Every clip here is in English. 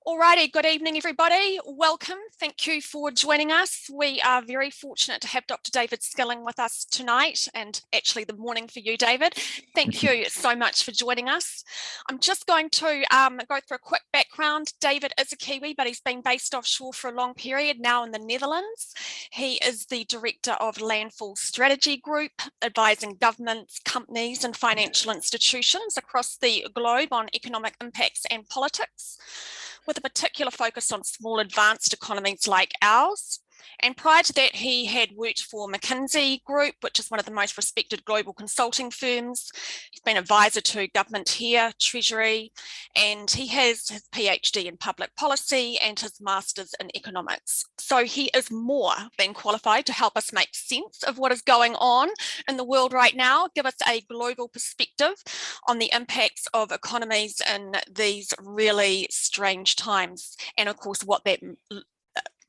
Alrighty, good evening everybody. Welcome. Thank you for joining us. We are very fortunate to have Dr. David Skilling with us tonight, and actually the morning for you, David. Thank you so much for joining us. I'm just going to go through a quick background. David is a Kiwi, but he's been based offshore for a long period, now in the Netherlands. He is the director of Landfall Strategy Group, advising governments, companies and financial institutions across the globe on economic impacts and politics, with a particular focus on small advanced economies like ours. And prior to that, he had worked for McKinsey Group, which is one of the most respected global consulting firms. He's been advisor to government here, Treasury, and he has his PhD in public policy and his master's in economics. So he is more than qualified to help us make sense of what is going on in the world right now, give us a global perspective on the impacts of economies in these really strange times, and of course what that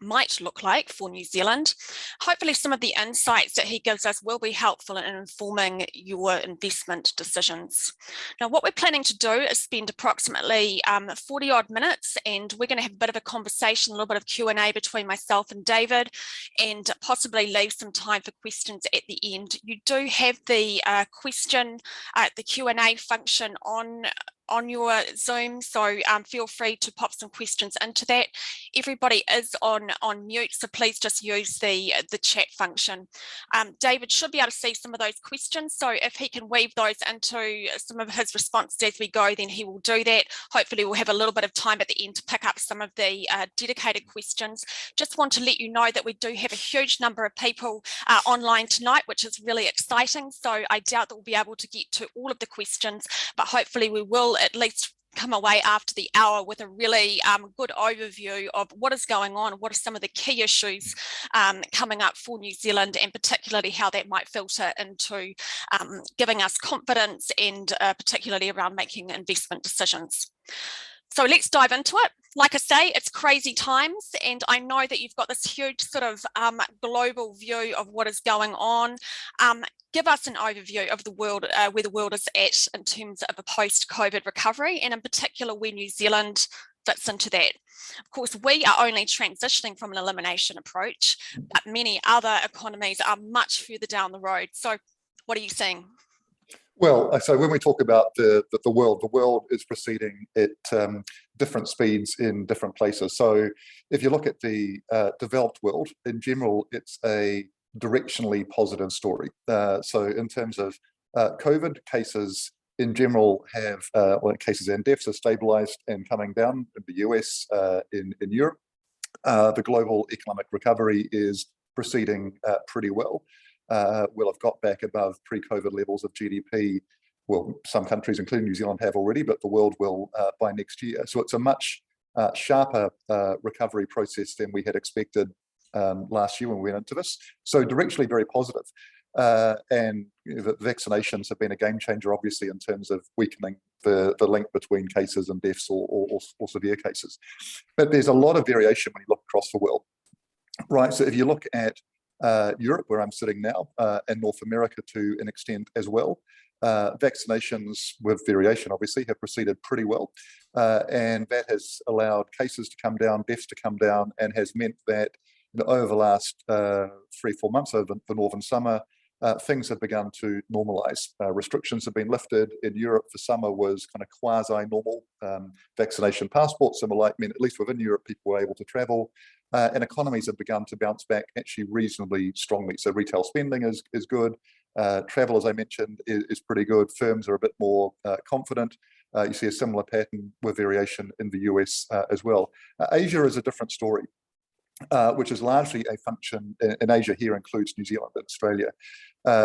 might look like for New Zealand. Hopefully some of the insights that he gives us will be helpful in informing your investment decisions. Now, what we're planning to do is spend approximately 40 odd minutes, and we're going to have a bit of a conversation, a little bit of Q&A between myself and David, and possibly leave some time for questions at the end. You do have the the Q&A function on your Zoom, so feel free to pop some questions into that. Everybody is on mute, so please just use the chat function. David should be able to see some of those questions, so if he can weave those into some of his responses as we go, then he will do that. Hopefully we'll have a little bit of time at the end to pick up some of the dedicated questions. Just want to let you know that we do have a huge number of people online tonight, which is really exciting, so I doubt that we'll be able to get to all of the questions, but hopefully we will at least come away after the hour with a really good overview of what is going on, what are some of the key issues coming up for New Zealand, and particularly how that might filter into giving us confidence, and particularly around making investment decisions. So let's dive into it. Like I say, it's crazy times, and I know that you've got this huge sort of global view of what is going on. Give us an overview of the world, where the world is at in terms of a post-COVID recovery, and in particular where New Zealand fits into that. Of course, we are only transitioning from an elimination approach, but many other economies are much further down the road. So what are you seeing? Well, so when we talk about the world is proceeding at different speeds in different places. So if you look at the developed world, in general, it's a directionally positive story. So in terms of COVID cases in general have, cases and deaths are stabilized and coming down in the US, in Europe. The global economic recovery is proceeding pretty well. We'll have got back above pre-COVID levels of GDP. Well, some countries, including New Zealand, have already, but the world will by next year. So it's a much sharper recovery process than we had expected last year when we went into this. So directionally very positive. And the vaccinations have been a game changer, obviously, in terms of weakening the link between cases and deaths or severe cases. But there's a lot of variation when you look across the world, right? So if you look at Europe, where I'm sitting now, and North America to an extent as well, vaccinations with variation obviously have proceeded pretty well, and that has allowed cases to come down, deaths to come down, and has meant that over the last 3-4 months, over the northern summer, things have begun to normalize. Restrictions have been lifted. In Europe, the summer was kind of quasi-normal. Vaccination passports and the like meant, at least within Europe, people were able to travel. And economies have begun to bounce back actually reasonably strongly. So retail spending is good. Travel, as I mentioned, is pretty good. Firms are a bit more confident. You see a similar pattern with variation in the US as well. Asia is a different story, which is largely a function, in Asia here includes New Zealand and Australia,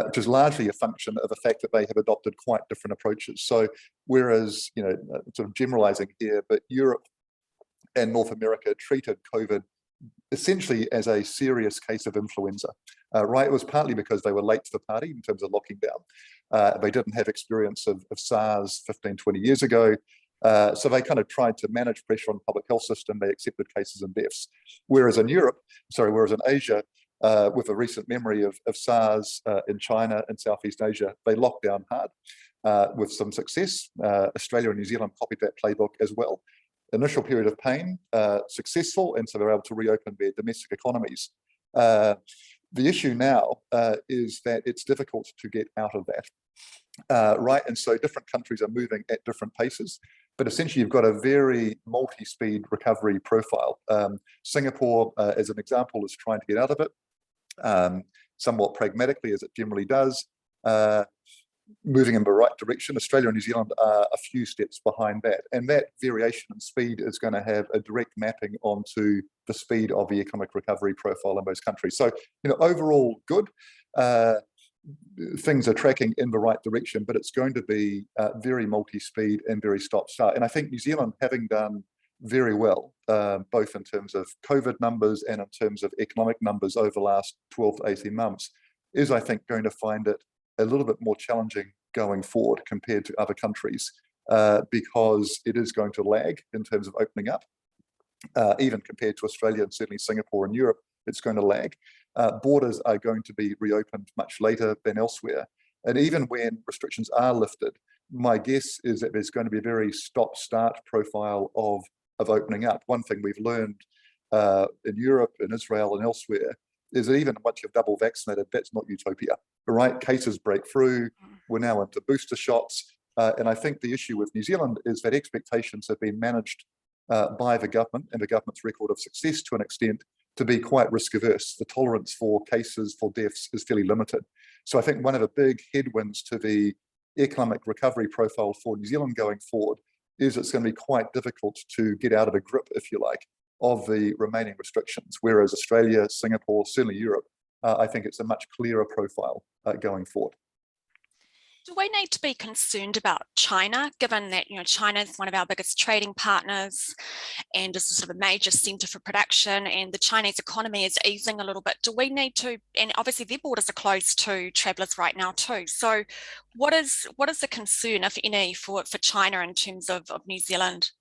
which is largely a function of the fact that they have adopted quite different approaches. So whereas, sort of generalizing here, but Europe and North America treated COVID essentially as a serious case of influenza, right? It was partly because they were late to the party in terms of locking down. They didn't have experience of SARS 15, 20 years ago. So they kind of tried to manage pressure on the public health system. They accepted cases and deaths. Whereas in Asia, with a recent memory of SARS in China and Southeast Asia, they locked down hard with some success. Australia and New Zealand copied that playbook as well. initial period of pain successful, and so they're able to reopen their domestic economies. The issue now is that it's difficult to get out of that, right? And so different countries are moving at different paces, but essentially you've got a very multi-speed recovery profile. Singapore, as an example, is trying to get out of it, somewhat pragmatically, as it generally does, moving in the right direction. Australia and New Zealand are a few steps behind that, and that variation in speed is going to have a direct mapping onto the speed of the economic recovery profile in those countries. So, overall good. Things are tracking in the right direction, but it's going to be very multi-speed and very stop-start. And I think New Zealand, having done very well, both in terms of COVID numbers and in terms of economic numbers over the last 12 to 18 months, is, I think, going to find it a little bit more challenging going forward compared to other countries, because it is going to lag in terms of opening up, even compared to Australia and certainly Singapore and Europe. It's going to lag. Borders are going to be reopened much later than elsewhere. And even when restrictions are lifted, my guess is that there's going to be a very stop-start profile of opening up. One thing we've learned in Europe, in Israel and elsewhere, is that even once you're double vaccinated, that's not utopia, right? Cases break through. We're now into booster shots. And I think the issue with New Zealand is that expectations have been managed by the government and the government's record of success to an extent to be quite risk averse. The tolerance for cases, for deaths is fairly limited. So I think one of the big headwinds to the economic recovery profile for New Zealand going forward is it's going to be quite difficult to get out of the grip, if you like, of the remaining restrictions. Whereas Australia, Singapore, certainly Europe, I think it's a much clearer profile going forward. Do we need to be concerned about China, given that China is one of our biggest trading partners and is sort of a major centre for production, and the Chinese economy is easing a little bit? Do we need to, and obviously their borders are closed to travellers right now too. So what is the concern, if any, for China in terms of New Zealand?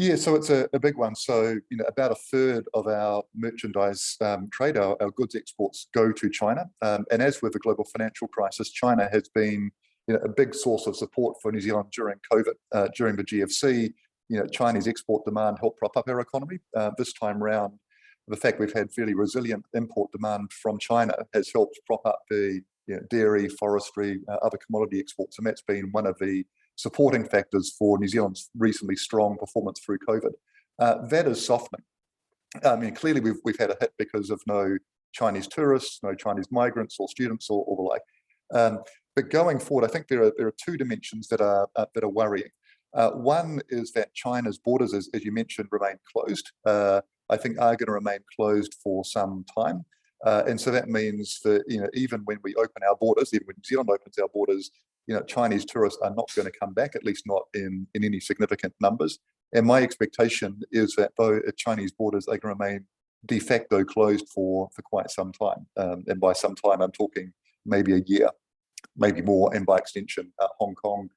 Yeah, so it's a big one. So, about a third of our merchandise trade, our goods exports, go to China. And as with the global financial crisis, China has been a big source of support for New Zealand during COVID, during the GFC. Chinese export demand helped prop up our economy. This time round, the fact we've had fairly resilient import demand from China has helped prop up the dairy, forestry, other commodity exports. And that's been one of the supporting factors for New Zealand's recently strong performance through COVID. That is softening. I mean, clearly we've had a hit because of no Chinese tourists, no Chinese migrants or students or the like. But going forward, I think there are two dimensions that are worrying. One is that China's borders, as you mentioned, remain closed. I think are going to remain closed for some time. And so that means that even when we open our borders, even when New Zealand opens our borders, Chinese tourists are not going to come back, at least not in any significant numbers. And my expectation is that though Chinese borders are going to remain de facto closed for quite some time. And by some time, I'm talking maybe a year, maybe more, and by extension, Hong Kong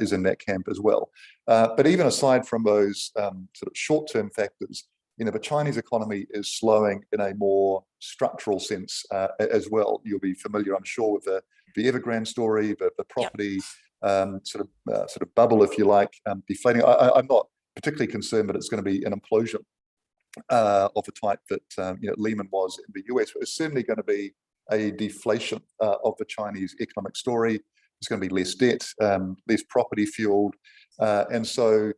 is in that camp as well. But even aside from those sort of short-term factors, the Chinese economy is slowing in a more structural sense as well. You'll be familiar, I'm sure, with the Evergrande story, the property sort of bubble, if you like, deflating. I'm not particularly concerned that it's going to be an implosion of the type that Lehman was in the US. But it's certainly going to be a deflation of the Chinese economic story. There's going to be less debt, less property fueled, and so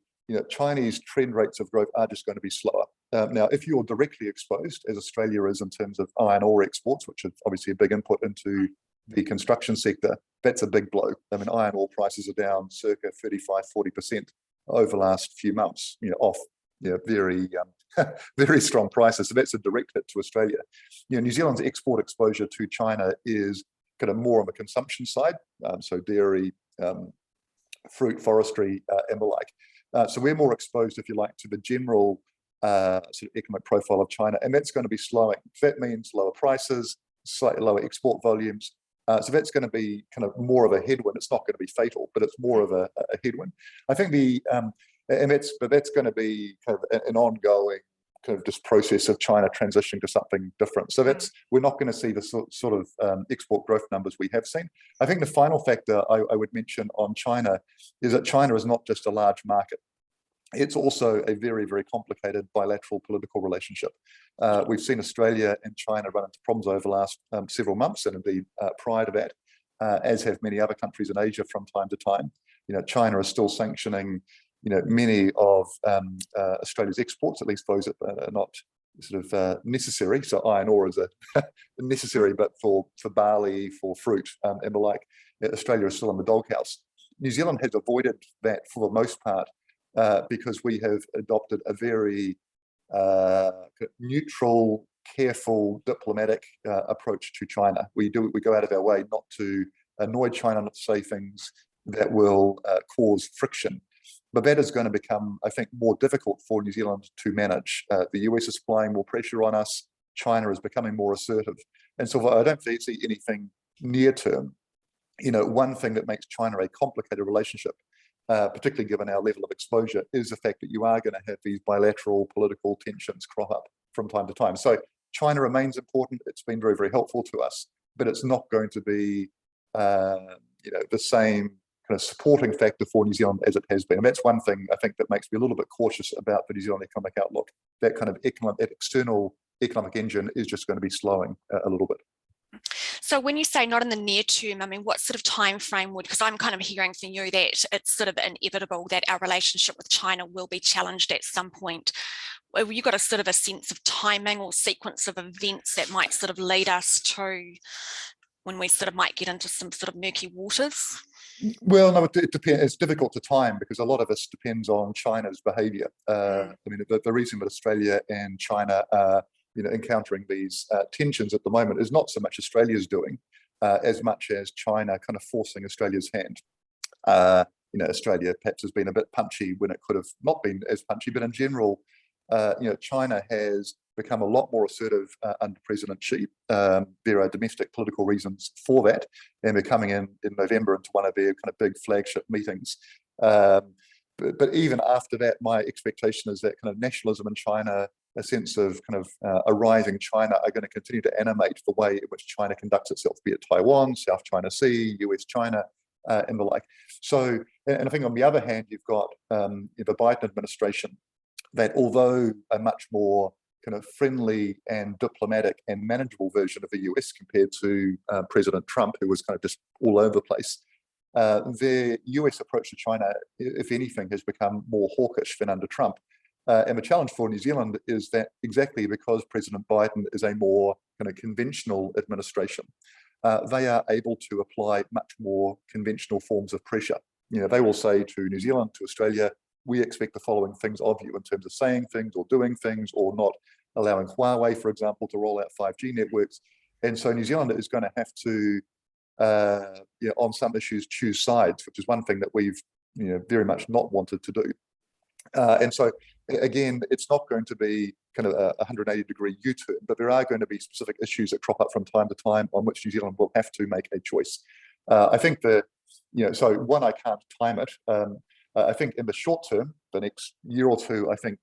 Chinese trend rates of growth are just going to be slower. Now, if you're directly exposed, as Australia is in terms of iron ore exports, which is obviously a big input into the construction sector, that's a big blow. I mean, iron ore prices are down circa 35–40% over the last few months, off very very strong prices. So that's a direct hit to Australia. New Zealand's export exposure to China is kind of more on the consumption side, so dairy, fruit, forestry, and the like. So we're more exposed, if you like, to the general sort of economic profile of China, and that's going to be slowing. That means lower prices, slightly lower export volumes. So that's going to be kind of more of a headwind. It's not going to be fatal, but it's more of a headwind. I think that's going to be kind of an ongoing kind of just process of China transitioning to something different. So we're not going to see the sort of export growth numbers we have seen. I think the final factor I would mention on China is that China is not just a large market. it's also a very, very complicated bilateral political relationship. We've seen Australia and China run into problems over the last several months, and indeed prior to that, as have many other countries in Asia from time to time. China is still sanctioning, many of Australia's exports, at least those that are not sort of necessary. So iron ore is a necessary, but for barley, for fruit, and the like, Australia is still in the doghouse. New Zealand has avoided that for the most part because we have adopted a very neutral, careful, diplomatic approach to China. We go out of our way not to annoy China, not to say things that will cause friction. But that is going to become, I think, more difficult for New Zealand to manage. The US is applying more pressure on us. China is becoming more assertive. And so I don't see anything near term. One thing that makes China a complicated relationship, particularly given our level of exposure, is the fact that you are going to have these bilateral political tensions crop up from time to time. So China remains important. It's been very, very helpful to us, but it's not going to be, the same kind of supporting factor for New Zealand as it has been. And that's one thing I think that makes me a little bit cautious about the New Zealand economic outlook. That kind of external economic engine is just going to be slowing a little bit. So when you say not in the near term, I mean, what sort of time frame because I'm kind of hearing from you that it's sort of inevitable that our relationship with China will be challenged at some point. Have you got a sort of a sense of timing or sequence of events that might sort of lead us to when we sort of might get into some sort of murky waters? Well, no, it depends. It's difficult to time because a lot of this depends on China's behaviour. I mean, the reason that Australia and China are, encountering these tensions at the moment is not so much Australia's doing, as much as China kind of forcing Australia's hand. Australia perhaps has been a bit punchy when it could have not been as punchy, but in general, China has become a lot more assertive under President Xi. There are domestic political reasons for that, and they're coming in November into one of their kind of big flagship meetings. But even after that, my expectation is that kind of nationalism in China, a sense of kind of a rising China, are going to continue to animate the way in which China conducts itself, be it Taiwan, South China Sea, US China, and the like. So, and I think on the other hand, you've got the Biden administration that, although a much more kind of friendly and diplomatic and manageable version of the US compared to President Trump, who was kind of just all over the place, their US approach to China, if anything, has become more hawkish than under Trump. And the challenge for New Zealand is that exactly because President Biden is a more kind of conventional administration, they are able to apply much more conventional forms of pressure. They will say to New Zealand, to Australia, we expect the following things of you in terms of saying things or doing things, or not allowing Huawei, for example, to roll out 5G networks. And so New Zealand is going to have to, on some issues, choose sides, which is one thing that we've very much not wanted to do. And so, again, it's not going to be kind of a 180-degree U-turn, but there are going to be specific issues that crop up from time to time on which New Zealand will have to make a choice. I think that, so one, I can't time it. I think in the short term, the next year or two, I think,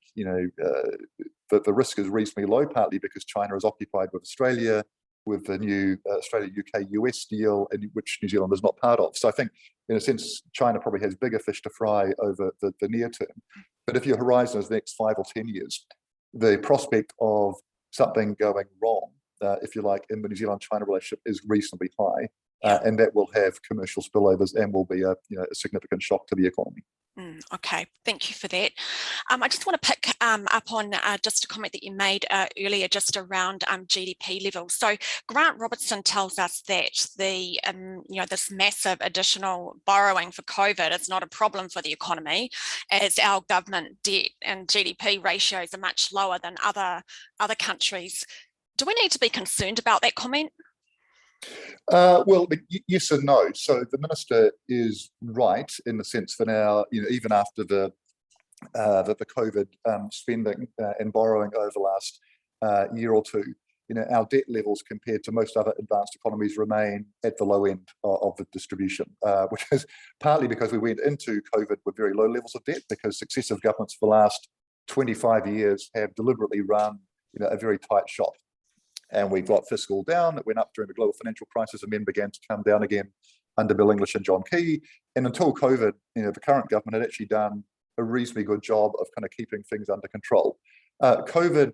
that the risk is reasonably low, partly because China is occupied with Australia, with the new Australia-UK-US deal, in which New Zealand is not part of. So I think, in a sense, China probably has bigger fish to fry over the near term. But if your horizon is the next 5 or 10 years, the prospect of something going wrong, if you like, in the New Zealand-China relationship is reasonably high, and that will have commercial spillovers and will be a significant shock to the economy. Okay, thank you for that. I just want to pick up on just a comment that you made earlier, just around GDP levels. So Grant Robertson tells us that the this massive additional borrowing for COVID is not a problem for the economy, as our government debt and GDP ratios are much lower than other countries. Do we need to be concerned about that comment? Well, yes and no. So the minister is right in the sense that now, even after the COVID spending and borrowing over the last year or two, our debt levels compared to most other advanced economies remain at the low end of the distribution, which is partly because we went into COVID with very low levels of debt, because successive governments for the last 25 years have deliberately run a very tight shop. And we got fiscal down. It went up during the global financial crisis and then began to come down again under Bill English and John Key. And until COVID, the current government had actually done a reasonably good job of kind of keeping things under control. COVID,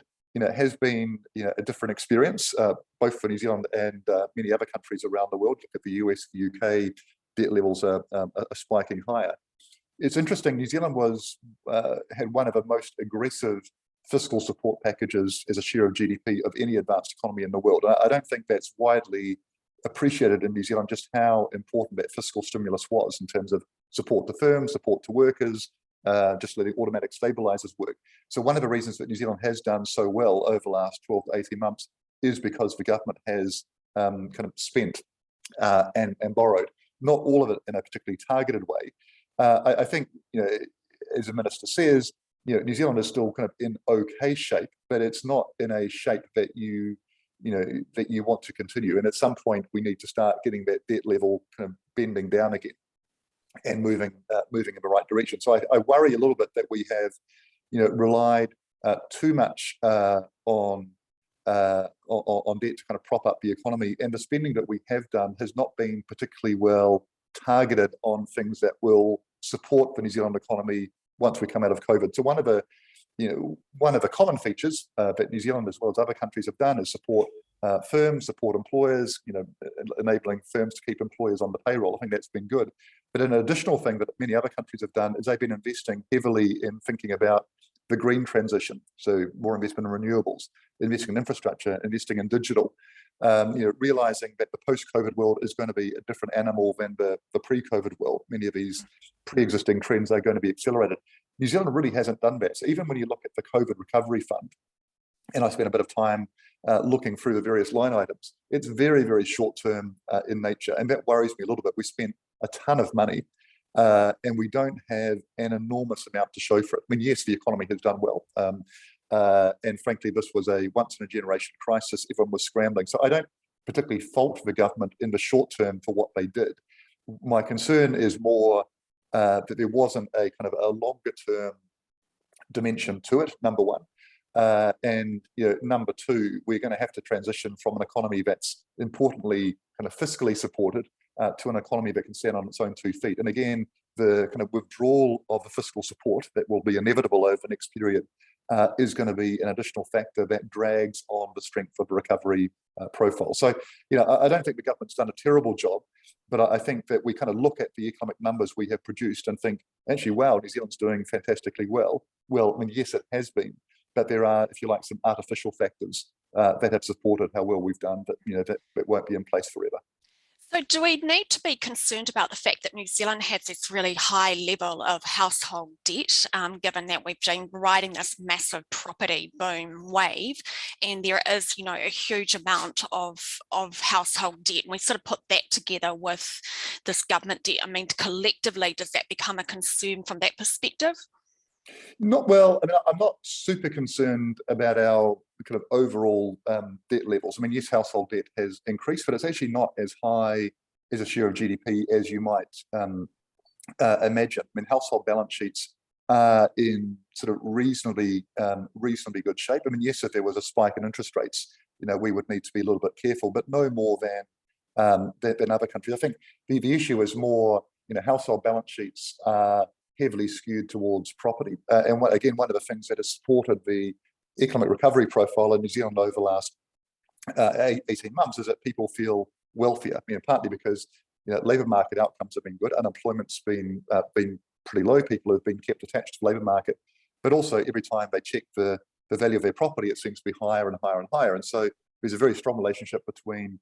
has been, a different experience, both for New Zealand and many other countries around the world. Look at the US, the UK, debt levels are spiking higher. It's interesting, New Zealand had one of the most aggressive fiscal support packages as a share of GDP of any advanced economy in the world. I don't think that's widely appreciated in New Zealand, just how important that fiscal stimulus was in terms of support to firms, support to workers, just letting automatic stabilizers work. So one of the reasons that New Zealand has done so well over the last 12 to 18 months is because the government has kind of spent and borrowed, not all of it in a particularly targeted way. I think, as the minister says, New Zealand is still kind of in okay shape, but it's not in a shape that you want to continue. And at some point, we need to start getting that debt level kind of bending down again and moving in the right direction. So I worry a little bit that we have, relied too much on debt to kind of prop up the economy, and the spending that we have done has not been particularly well targeted on things that will support the New Zealand economy once we come out of COVID. So one of the common features that New Zealand, as well as other countries, have done is support firms, support employers, enabling firms to keep employers on the payroll. I think that's been good. But an additional thing that many other countries have done is they've been investing heavily in thinking about the green transition. So more investment in renewables, investing in infrastructure, investing in digital, realizing that the post-COVID world is going to be a different animal than the pre-COVID world. Many of these pre-existing trends are going to be accelerated. New Zealand really hasn't done that. So even when you look at the COVID recovery fund, and I spent a bit of time looking through the various line items, it's very, very short-term in nature. And that worries me a little bit. We spent a ton of money and we don't have an enormous amount to show for it. I mean, yes, the economy has done well. And frankly, this was a once-in-a-generation crisis. Everyone was scrambling. So I don't particularly fault the government in the short term for what they did. My concern is more that there wasn't a kind of a longer-term dimension to it, number one. And number two, we're going to have to transition from an economy that's importantly kind of fiscally supported to an economy that can stand on its own 2 feet. And again, the kind of withdrawal of the fiscal support that will be inevitable over the next period is going to be an additional factor that drags on the strength of the recovery profile. So, I don't think the government's done a terrible job, but I think that we kind of look at the economic numbers we have produced and think, actually, wow, New Zealand's doing fantastically well. Well, I mean, yes, it has been, but there are, if you like, some artificial factors that have supported how well we've done, but that won't be in place forever. So do we need to be concerned about the fact that New Zealand has this really high level of household debt, given that we've been riding this massive property boom wave, and there is, a huge amount of household debt, and we sort of put that together with this government debt? I mean, collectively, does that become a concern from that perspective? Not well. I mean, I'm not super concerned about our kind of overall debt levels. I mean, yes, household debt has increased, but it's actually not as high as a share of GDP as you might imagine. I mean, household balance sheets are in sort of reasonably good shape. I mean, yes, if there was a spike in interest rates, we would need to be a little bit careful, but no more than other countries. I think the issue is more, household balance sheets are heavily skewed towards property. And one of the things that has supported the economic recovery profile in New Zealand over the last 18 months is that people feel wealthier, partly because labour market outcomes have been good, unemployment's been pretty low, people have been kept attached to the labour market, but also every time they check the value of their property, it seems to be higher and higher and higher. And so there's a very strong relationship between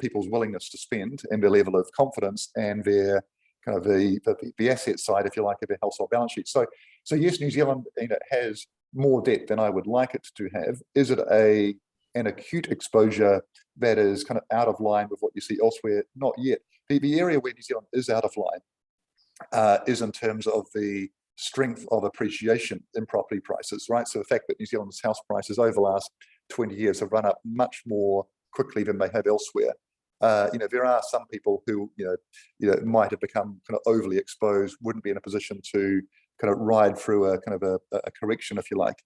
people's willingness to spend and their level of confidence and their kind of the asset side, if you like, of their household balance sheet. So yes, New Zealand has more debt than I would like it to have. Is it an acute exposure that is kind of out of line with what you see elsewhere? Not yet. The area where New Zealand is out of line is in terms of the strength of appreciation in property prices, right? So the fact that New Zealand's house prices over the last 20 years have run up much more quickly than they have elsewhere. There are some people who, might have become kind of overly exposed, wouldn't be in a position to kind of ride through a kind of a correction, if you like,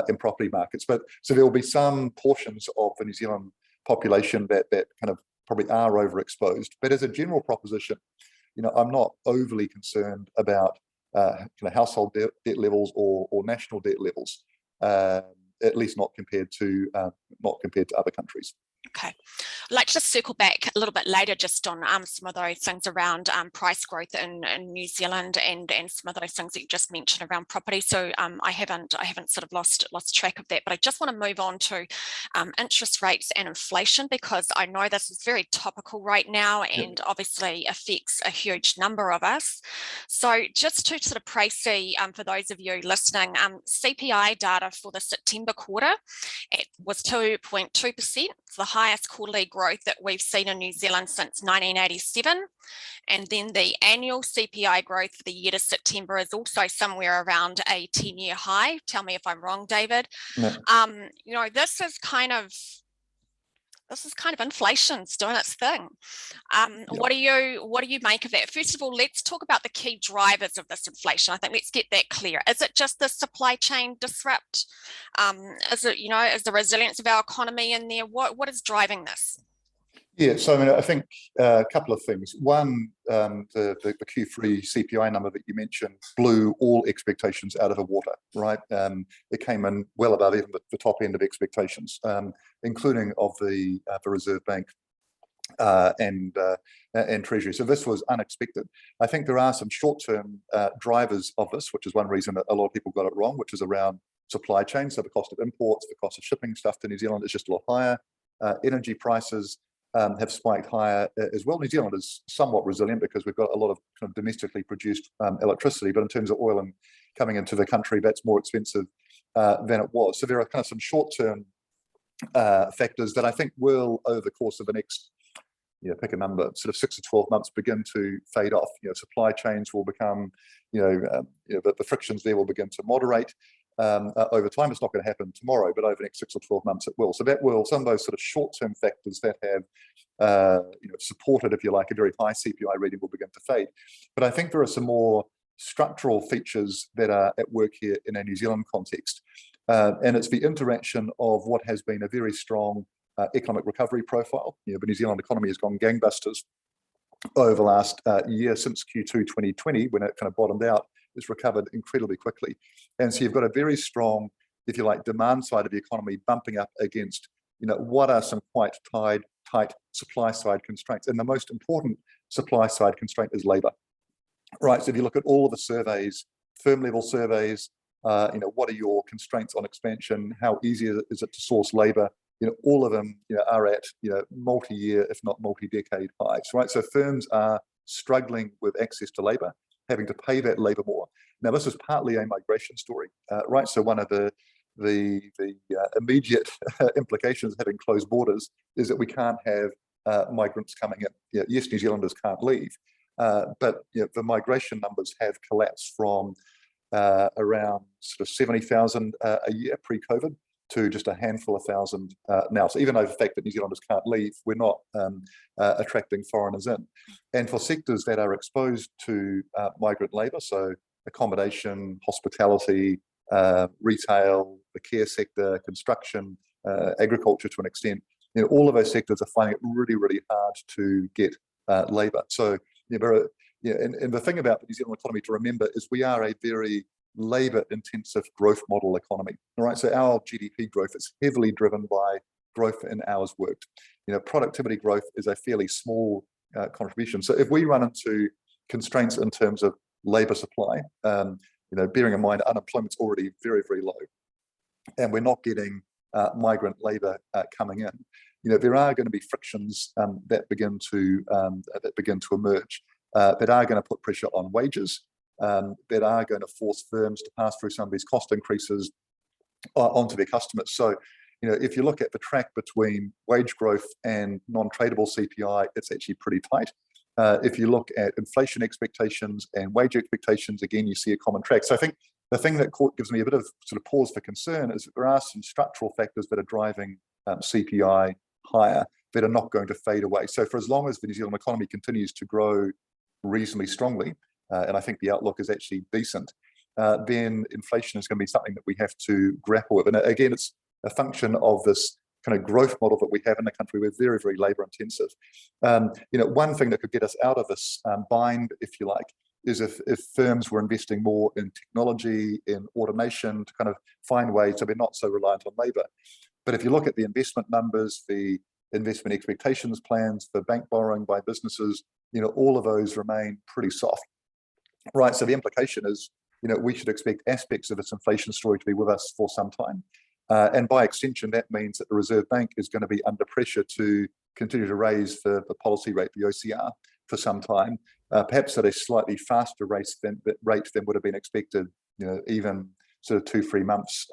in property markets. But so there will be some portions of the New Zealand population that kind of probably are overexposed. But as a general proposition, I'm not overly concerned about kind of household debt levels or national debt levels, at least not compared to other countries. Okay, I'd like to just circle back a little bit later just on some of those things around price growth in New Zealand and some of those things that you just mentioned around property. So I haven't sort of lost track of that, but I just want to move on to interest rates and inflation, because I know this is very topical right now and obviously affects a huge number of us. So just to sort of précis for those of you listening, CPI data for the September quarter, it was 2.2%. It's the highest quarterly growth that we've seen in New Zealand since 1987. And then the annual CPI growth for the year to September is also somewhere around a 10-year high. Tell me if I'm wrong, David. No. You know, this is kind of inflation's doing its thing. What do you make of that? First of all, let's talk about the key drivers of this inflation. I think let's get that clear. Is it just the supply chain disrupt? Is it, is the resilience of our economy in there? What is driving this? Yeah, so I mean, I think a couple of things. One, the Q3 CPI number that you mentioned blew all expectations out of the water, right? It came in well above even the top end of expectations, including of the Reserve Bank and Treasury. So this was unexpected. I think there are some short-term drivers of this, which is one reason that a lot of people got it wrong, which is around supply chain. So the cost of imports, the cost of shipping stuff to New Zealand is just a lot higher. Energy prices have spiked higher as well. New Zealand is somewhat resilient because we've got a lot of kind of domestically produced electricity, but in terms of oil and coming into the country, that's more expensive than it was. So there are kind of some short-term factors that I think will, over the course of the next, pick a number, sort of 6 to 12 months, begin to fade off. Supply chains will become, the frictions there will begin to moderate. Over time, it's not going to happen tomorrow, but over the next 6 or 12 months, it will. So that will, some of those sort of short-term factors that have, supported, if you like, a very high CPI reading will begin to fade. But I think there are some more structural features that are at work here in a New Zealand context. And it's the interaction of what has been a very strong economic recovery profile. The New Zealand economy has gone gangbusters over the last year since Q2 2020, when it kind of bottomed out. It's recovered incredibly quickly. And so you've got a very strong, if you like, demand side of the economy bumping up against, what are some quite tight supply side constraints. And the most important supply side constraint is labor, right? So if you look at all of the surveys, firm level surveys, what are your constraints on expansion? How easy is it to source labor? All of them, are at, multi-year, if not multi-decade highs, right? So firms are struggling with access to labor, having to pay that labor more. Now, this is partly a migration story, right? So one of the immediate implications of having closed borders is that we can't have migrants coming in. Yes, New Zealanders can't leave, but the migration numbers have collapsed from around sort of 70,000 a year pre-COVID to just a handful of thousand now. So even though the fact that New Zealanders can't leave, we're not attracting foreigners in. And for sectors that are exposed to migrant labour, so accommodation, hospitality, retail, the care sector, construction, agriculture to an extent, all of those sectors are finding it really, really hard to get labour. So, and the thing about the New Zealand economy to remember is we are a very labour-intensive growth model economy. All right, so our GDP growth is heavily driven by growth in hours worked. Productivity growth is a fairly small contribution. So if we run into constraints in terms of labour supply, bearing in mind unemployment's already very, very low, and we're not getting migrant labour coming in, there are going to be frictions that begin to emerge that are going to put pressure on wages. That are going to force firms to pass through some of these cost increases onto their customers. So, if you look at the track between wage growth and non-tradable CPI, it's actually pretty tight. If you look at inflation expectations and wage expectations, again, you see a common track. So I think the thing that gives me a bit of sort of pause for concern is that there are some structural factors that are driving CPI higher that are not going to fade away. So for as long as the New Zealand economy continues to grow reasonably strongly, and I think the outlook is actually decent, then inflation is going to be something that we have to grapple with. And again, it's a function of this kind of growth model that we have in the country. We're very, very labour intensive. One thing that could get us out of this bind, if you like, is if firms were investing more in technology, in automation, to kind of find ways to be not so reliant on labour. But if you look at the investment numbers, the investment expectations plans for bank borrowing by businesses, all of those remain pretty soft, right? So the implication is, we should expect aspects of this inflation story to be with us for some time. And by extension, that means that the Reserve Bank is going to be under pressure to continue to raise the policy rate, the OCR, for some time, perhaps at a slightly faster rate than would have been expected, even sort of 2-3 months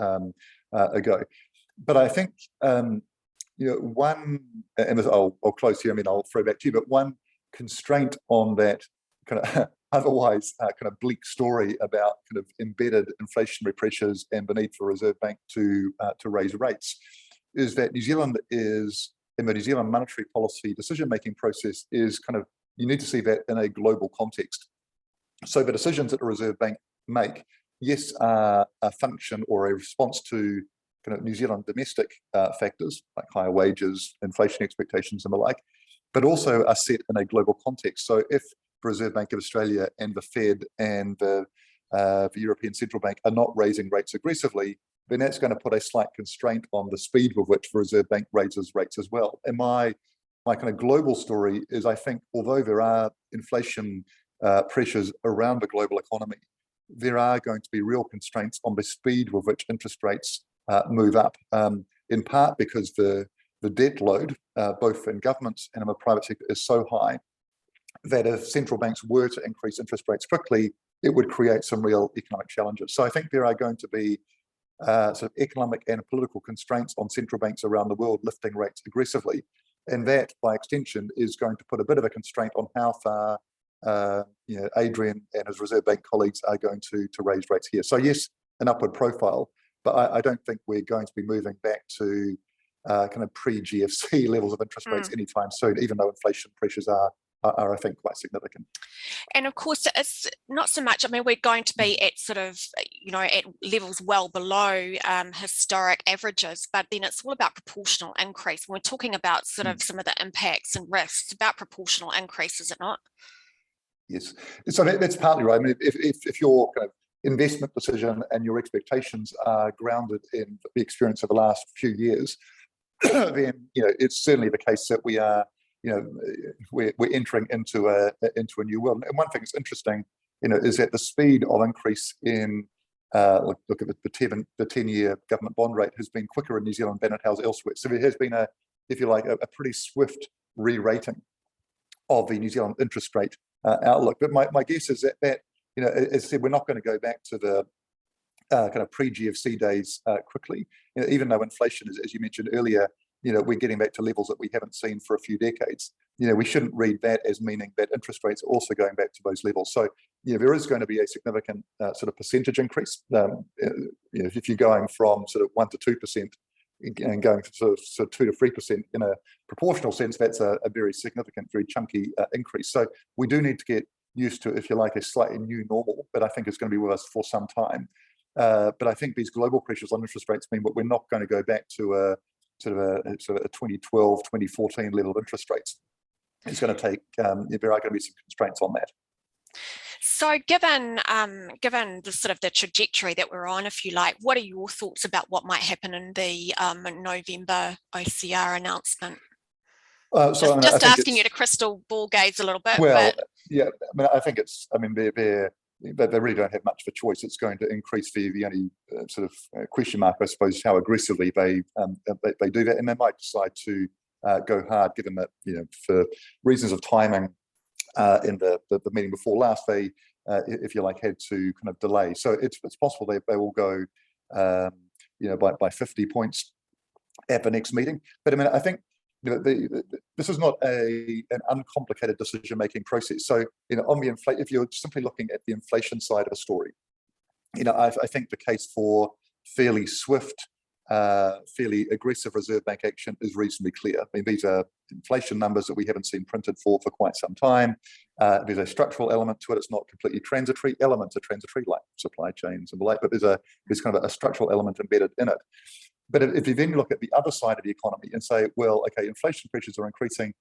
ago. But I think, one, and I'll close here, I'll throw back to you, but one constraint on that kind of otherwise kind of bleak story about kind of embedded inflationary pressures and the need for a Reserve Bank to raise rates is that New Zealand is, in the New Zealand monetary policy decision-making process, is kind of, you need to see that in a global context. So the decisions that the Reserve Bank make, yes, are a function or a response to kind of New Zealand domestic factors like higher wages, inflation expectations and the like, but also are set in a global context. So if the Reserve Bank of Australia and the Fed and the European Central Bank are not raising rates aggressively, then that's going to put a slight constraint on the speed with which the Reserve Bank raises rates as well. And my kind of global story is, I think, although there are inflation pressures around the global economy, there are going to be real constraints on the speed with which interest rates move up, in part because the debt load, both in governments and in the private sector, is so high that if central banks were to increase interest rates quickly, it would create some real economic challenges. So I think there are going to be sort of economic and political constraints on central banks around the world lifting rates aggressively. And that, by extension, is going to put a bit of a constraint on how far Adrian and his Reserve Bank colleagues are going to raise rates here. So yes, an upward profile, but I don't think we're going to be moving back to kind of pre-GFC levels of interest rates anytime soon, even though inflation pressures are, I think, quite significant. And of course, it's not so much, we're going to be at sort of, at levels well below historic averages, but then it's all about proportional increase. When we're talking about sort of some of the impacts and risks, about proportional increase, is it not? Yes, so that's partly right. If your kind of investment decision and your expectations are grounded in the experience of the last few years, then it's certainly the case that we are, we're entering into a new world. And one thing that's interesting, is that the speed of increase in look at the 10-year government bond rate has been quicker in New Zealand than it has elsewhere. So there has been a pretty swift re-rating of the New Zealand interest rate outlook. But my guess is that as I said, we're not going to go back to the kind of pre-GFC days quickly. Even though inflation is, as you mentioned earlier, we're getting back to levels that we haven't seen for a few decades. We shouldn't read that as meaning that interest rates are also going back to those levels. So, there is going to be a significant sort of percentage increase. If you're going from sort of 1 to 2% and going to sort of 2 to 3% in a proportional sense, that's a very significant, very chunky increase. So we do need to get used to, if you like, a slightly new normal, but I think it's going to be with us for some time. But I think these global pressures on interest rates mean that we're not going to go back to a 2012, 2014 level of interest rates. It's going to take, there are going to be some constraints on that. So given the sort of the trajectory that we're on, if you like, what are your thoughts about what might happen in the November OCR announcement? Just asking you to crystal ball gaze a little bit. Well, yeah, I think it's, they really don't have much of a choice. It's going to increase the only sort of question mark, I suppose, is how aggressively they do that, and they might decide to go hard, given that for reasons of timing in the meeting before last, they, if you like, had to kind of delay. So it's possible they will go by 50 points at the next meeting. But I think this is not an uncomplicated decision-making process. So, on the inflation, if you're simply looking at the inflation side of a story, I think the case for fairly swift, fairly aggressive Reserve Bank action is reasonably clear. These are inflation numbers that we haven't seen printed for quite some time. There's a structural element to it. It's not completely transitory. Elements are transitory, like supply chains and the like, but there's kind of a structural element embedded in it. But if you then look at the other side of the economy and say, well, okay, inflation pressures are increasing,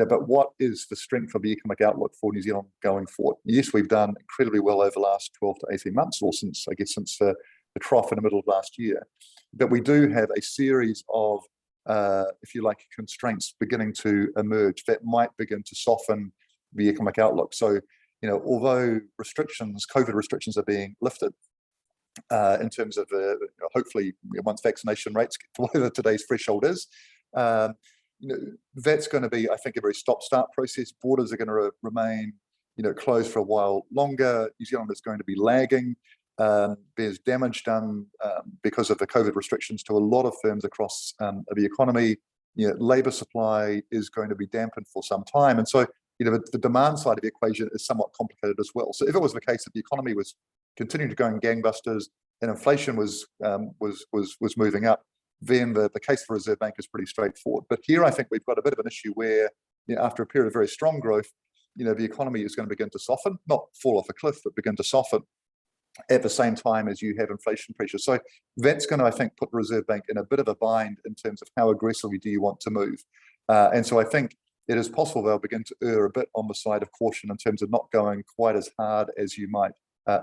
but what is the strength of the economic outlook for New Zealand going forward? Yes, we've done incredibly well over the last 12 to 18 months, or since the trough in the middle of last year. But we do have a series of, if you like, constraints beginning to emerge that might begin to soften the economic outlook. So, although COVID restrictions are being lifted, in terms of hopefully once vaccination rates get to whatever today's threshold is, that's going to be, I think, a very stop-start process. Borders are going to remain, closed for a while longer. New Zealand is going to be lagging. There's damage done because of the COVID restrictions to a lot of firms across the economy. Labour supply is going to be dampened for some time, and so the demand side of the equation is somewhat complicated as well. So if it was the case that the economy was continuing to go in gangbusters and inflation was moving up, then the case for Reserve Bank is pretty straightforward. But here I think we've got a bit of an issue where, after a period of very strong growth, the economy is going to begin to soften, not fall off a cliff, but begin to soften at the same time as you have inflation pressure. So that's going to, I think, put the Reserve Bank in a bit of a bind in terms of how aggressively do you want to move. And so I think it is possible they'll begin to err a bit on the side of caution in terms of not going quite as hard as you might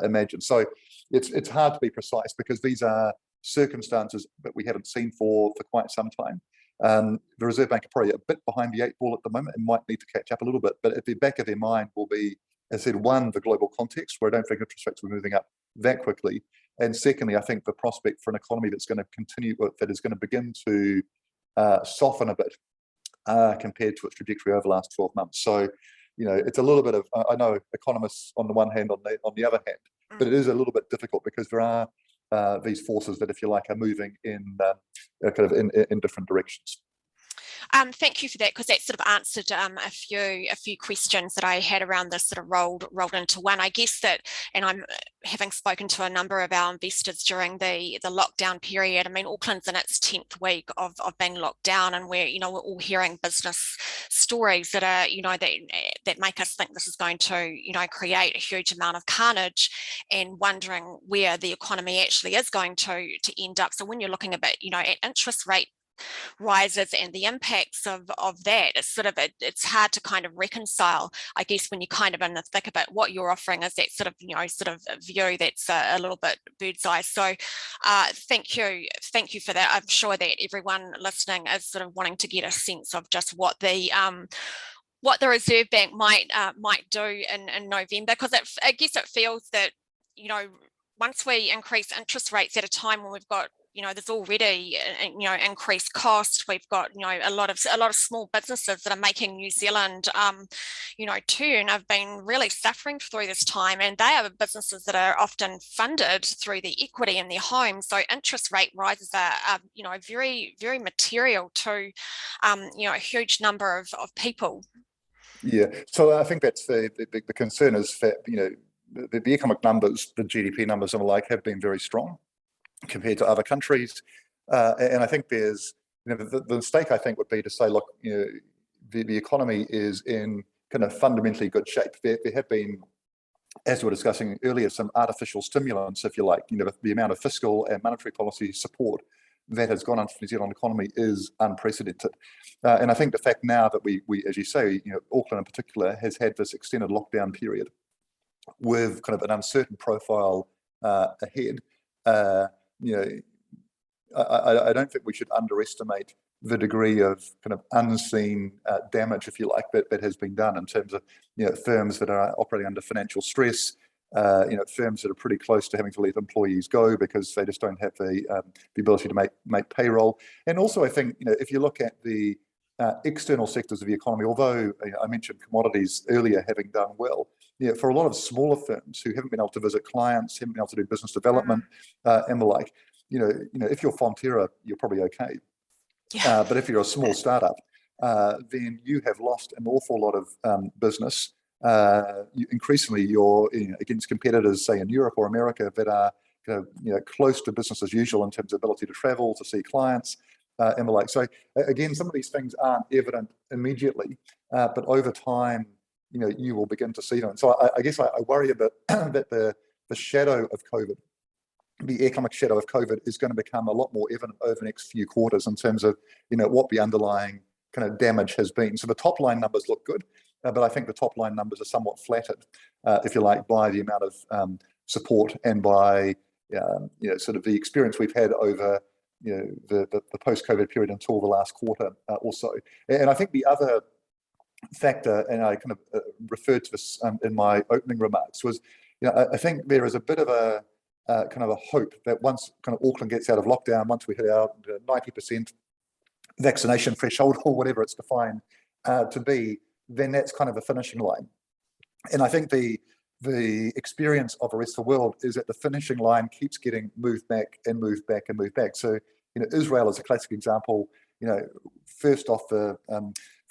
imagine. So it's hard to be precise because these are circumstances that we haven't seen for quite some time. The Reserve Bank are probably a bit behind the 8 ball at the moment and might need to catch up a little bit, but at the back of their mind will be, as I said, one, the global context, where I don't think interest rates will be moving up that quickly, and secondly, I think the prospect for an economy that's going to continue, that is going to begin to soften a bit compared to its trajectory over the last 12 months. So, it's a little bit of, I know economists on the one hand, on the other hand, but it is a little bit difficult because there are these forces that, if you like, are moving in in different directions. Thank you for that, because that sort of answered a few questions that I had around this, sort of rolled into one. I guess that, and I'm having spoken to a number of our investors during the lockdown period. I mean, Auckland's in its 10th week of being locked down, and we're all hearing business stories that are that make us think this is going to create a huge amount of carnage, and wondering where the economy actually is going to end up. So when you're looking at interest rate rises and the impacts of that, it's hard to kind of reconcile, I guess, when you're kind of in the thick of it. What you're offering is that sort of view that's a little bit bird's eye. So thank you for that. I'm sure that everyone listening is sort of wanting to get a sense of just what the Reserve Bank might do in November, because I guess it feels that once we increase interest rates at a time when we've got there's already increased cost. We've got a lot of small businesses that are making New Zealand turn, have been really suffering through this time, and they are businesses that are often funded through the equity in their homes. So interest rate rises are very, very material to a huge number of people. Yeah, so I think that's the concern is that the economic numbers, the GDP numbers and the like, have been very strong compared to other countries, and I think there's the mistake I think would be to say, look, the economy is in kind of fundamentally good shape. There have been, as we were discussing earlier, some artificial stimulants, if you like. The amount of fiscal and monetary policy support that has gone into the New Zealand economy is unprecedented, and I think the fact now that we as you say, Auckland in particular has had this extended lockdown period with kind of an uncertain profile ahead. I don't think we should underestimate the degree of kind of unseen damage, if you like, that has been done in terms of firms that are operating under financial stress, firms that are pretty close to having to let employees go because they just don't have the ability to make payroll. And also, I think if you look at the external sectors of the economy, although I mentioned commodities earlier having done well, for a lot of smaller firms who haven't been able to visit clients, haven't been able to do business development and the like, if you're Fonterra, you're probably okay. Yeah. But if you're a small startup, then you have lost an awful lot of business. Increasingly, you're against competitors, say in Europe or America, that are close to business as usual in terms of ability to travel, to see clients, and the like. So again, some of these things aren't evident immediately, but over time, you will begin to see them. So I guess I worry a bit that the shadow of COVID, the economic shadow of COVID, is going to become a lot more evident over the next few quarters in terms of what the underlying kind of damage has been. So the top line numbers look good, but I think the top line numbers are somewhat flattered, if you like, by the amount of support and by sort of the experience we've had over the post-COVID period until the last quarter or so. And I think the other factor, and I kind of referred to this in my opening remarks, was I think there is a bit of a kind of a hope that once kind of Auckland gets out of lockdown, once we hit our 90% vaccination threshold or whatever it's defined to be, then that's kind of a finishing line. And I think the experience of the rest of the world is that the finishing line keeps getting moved back and moved back and moved back. So Israel is a classic example. First off the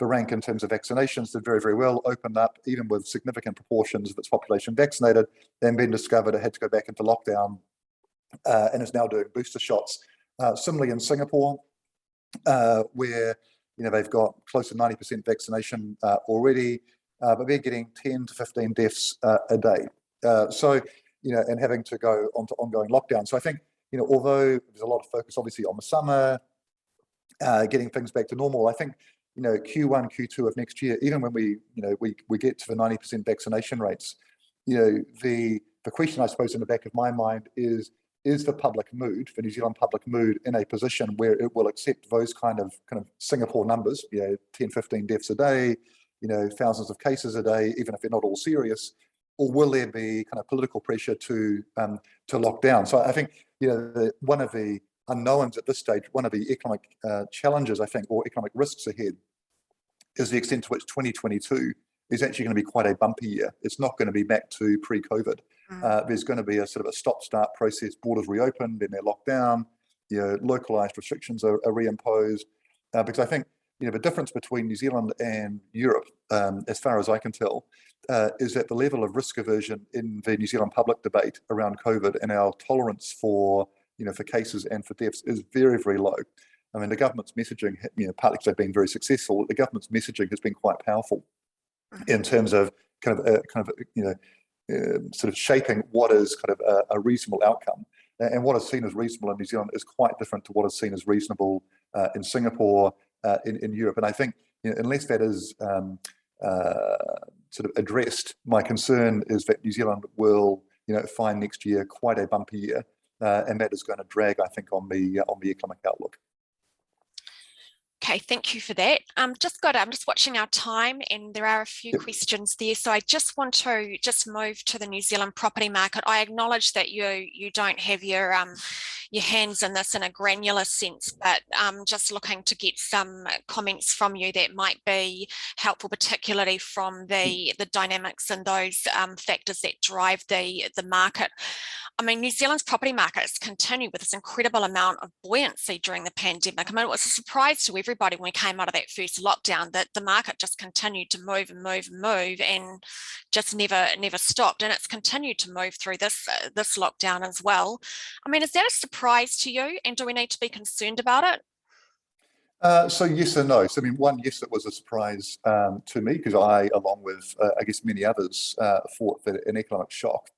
rank in terms of vaccinations, did very, very well, opened up even with significant proportions of its population vaccinated, then been discovered it had to go back into lockdown and is now doing booster shots. Similarly in Singapore, where they've got close to 90% vaccination already, but they're getting 10 to 15 deaths a day. And having to go onto ongoing lockdown. So I think, although there's a lot of focus obviously on the summer, getting things back to normal, I think, Q1, Q2 of next year, even when we get to the 90% vaccination rates, the question I suppose in the back of my mind is the public mood, the New Zealand public mood, in a position where it will accept those kind of Singapore numbers, 10, 15 deaths a day, thousands of cases a day, even if they're not all serious, or will there be kind of political pressure to lock down? So I think, one of the unknowns at this stage, one of the economic challenges, I think, or economic risks ahead, is the extent to which 2022 is actually going to be quite a bumpy year. It's not going to be back to pre-COVID. There's going to be a sort of a stop-start process. Borders reopen, then they're locked down. Localized restrictions are reimposed. Because I think the difference between New Zealand and Europe, as far as I can tell, is that the level of risk aversion in the New Zealand public debate around COVID and our tolerance for for cases and for deaths is very, very low. I mean, the government's messaging, partly because they've been very successful, the government's messaging has been quite powerful in terms of sort of shaping what is kind of a reasonable outcome. And what is seen as reasonable in New Zealand is quite different to what is seen as reasonable in Singapore, in Europe. And I think unless that is sort of addressed, my concern is that New Zealand will find next year quite a bumpy year. And that is going to drag, I think, on the economic outlook. Okay, thank you for that. I'm just watching our time, and there are a few questions there. So I just want to move to the New Zealand property market. I acknowledge that you don't have your hands in this in a granular sense, but just looking to get some comments from you that might be helpful, particularly from the dynamics and those factors that drive the market. I mean, New Zealand's property market has continued with this incredible amount of buoyancy during the pandemic. I mean, it was a surprise to everybody when we came out of that first lockdown that the market just continued to move and move and move and just never stopped. And it's continued to move through this lockdown as well. I mean, is that a surprise to you? And do we need to be concerned about it? So yes and no. So I mean, one, yes, it was a surprise to me because I, along with I guess many others, thought that an economic shock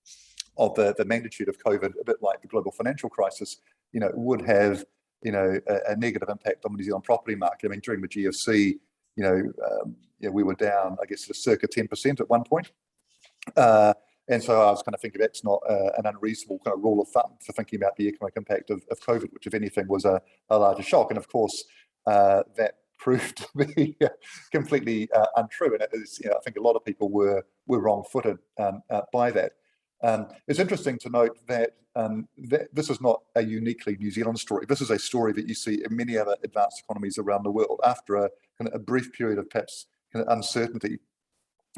of the magnitude of COVID, a bit like the global financial crisis, would have a negative impact on the New Zealand property market. I mean, during the GFC, we were down, I guess, circa 10% at one point. And so I was kind of thinking that's not an unreasonable kind of rule of thumb for thinking about the economic impact of COVID, which, if anything, was a larger shock. And of course, that proved to be completely untrue. And it is, I think a lot of people were wrong-footed by that. It's interesting to note that, this is not a uniquely New Zealand story. This is a story that you see in many other advanced economies around the world. After a brief period of perhaps uncertainty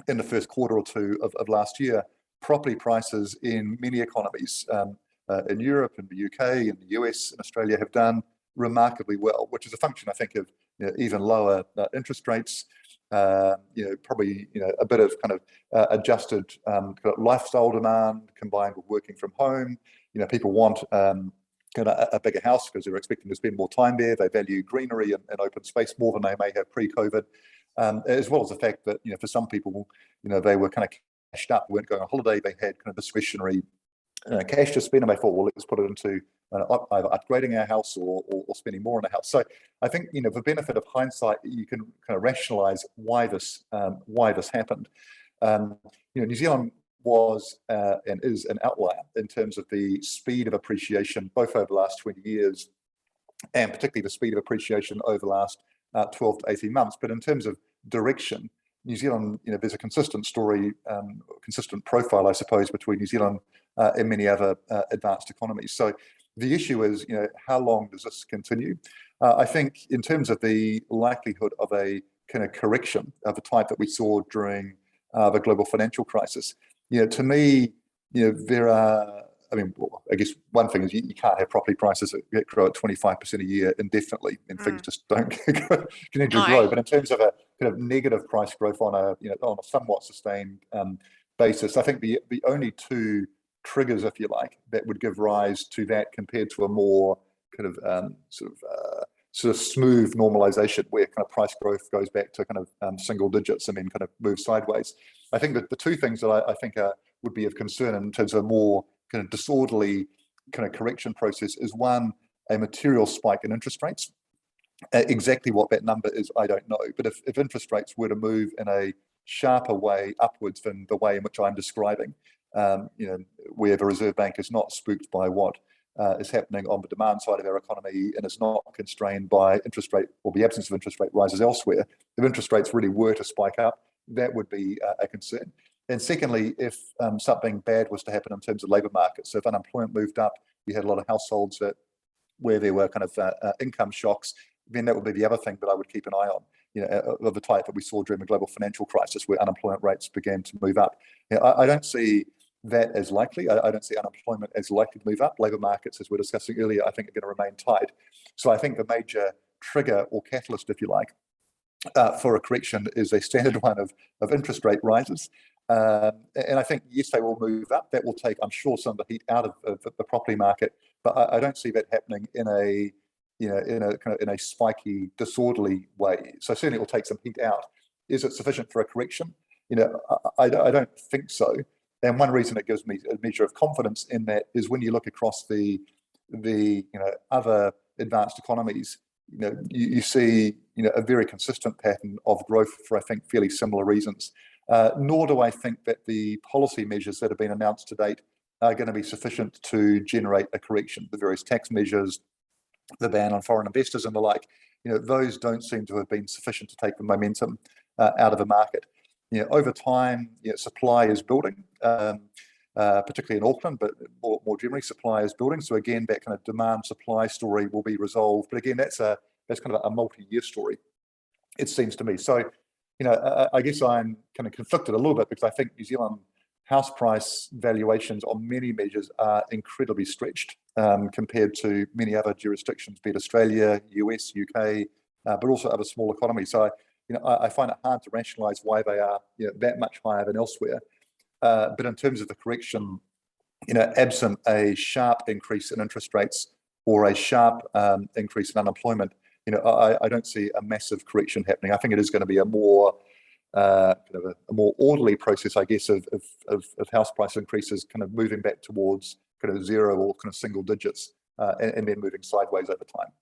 in the first quarter or two of last year, property prices in many economies in Europe, in the UK, in the US, and Australia have done remarkably well, which is a function, I think, of even lower interest rates. Probably a bit of adjusted lifestyle demand combined with working from home. People want a bigger house because they're expecting to spend more time there. They value greenery and open space more than they may have pre-COVID, as well as the fact that for some people, they were kind of cashed up, weren't going on holiday. They had kind of discretionary cash to spend, and they thought, well, let's put it into either upgrading our house or spending more on a house. So I think, you know, the benefit of hindsight, you can kind of rationalise why this happened. You know, New Zealand was and is an outlier in terms of the speed of appreciation, both over the last 20 years, and particularly the speed of appreciation over the last 12 to 18 months. But in terms of direction, New Zealand, you know, there's a consistent story, consistent profile, I suppose, between New Zealand and many other advanced economies. So the issue is, you know, how long does this continue? I think in terms of the likelihood of a kind of correction of the type that we saw during the global financial crisis, you know, to me, you know, there are, I mean, well, I guess one thing is you can't have property prices that grow at 25% a year indefinitely, and things just don't continue to grow. But in terms of a kind of negative price growth on a, you know, on a somewhat sustained basis, I think the only two triggers, if you like, that would give rise to that compared to a more kind of sort of smooth normalization where kind of price growth goes back to kind of single digits and then kind of moves sideways. I think that the two things that I think would be of concern in terms of a more kind of disorderly kind of correction process is, one, a material spike in interest rates. Exactly what that number is, I don't know. But if interest rates were to move in a sharper way upwards than the way in which I'm describing, you know, where the Reserve Bank is not spooked by what is happening on the demand side of our economy and is not constrained by interest rate or the absence of interest rate rises elsewhere, if interest rates really were to spike up, that would be a concern. And secondly, if something bad was to happen in terms of labour markets, so if unemployment moved up, you had a lot of households where there were kind of income shocks, then that would be the other thing that I would keep an eye on, you know, of the type that we saw during the global financial crisis, where unemployment rates began to move up. You know, I don't see that as likely. I don't see unemployment as likely to move up. Labour markets, as we were discussing earlier, I think are going to remain tight. So I think the major trigger or catalyst, if you like, for a correction is a standard one of interest rate rises. And I think, yes, they will move up. That will take, I'm sure, some of the heat out of the property market. But I don't see that happening in a, you know, in a spiky, disorderly way. So certainly it will take some heat out. Is it sufficient for a correction? You know, I don't think so. And one reason it gives me a measure of confidence in that is when you look across the you know, other advanced economies, you know, you see, you know, a very consistent pattern of growth for, I think, fairly similar reasons. Nor do I think that the policy measures that have been announced to date are going to be sufficient to generate a correction. The various tax measures, the ban on foreign investors and the like, you know, those don't seem to have been sufficient to take the momentum out of the market. You know, over time, you know, supply is building, particularly in Auckland, but more generally, supply is building. So again, that kind of demand-supply story will be resolved. But again, that's kind of a multi-year story, it seems to me. So, you know, I guess I'm kind of conflicted a little bit because I think New Zealand house price valuations on many measures are incredibly stretched compared to many other jurisdictions, be it Australia, US, UK, but also other small economies. So, you know, I find it hard to rationalise why they are, you know, that much higher than elsewhere. But in terms of the correction, you know, absent a sharp increase in interest rates or a sharp increase in unemployment, you know, I don't see a massive correction happening. I think it is going to be a more kind of a more orderly process, I guess, of house price increases kind of moving back towards kind of zero or kind of single digits and then moving sideways over time.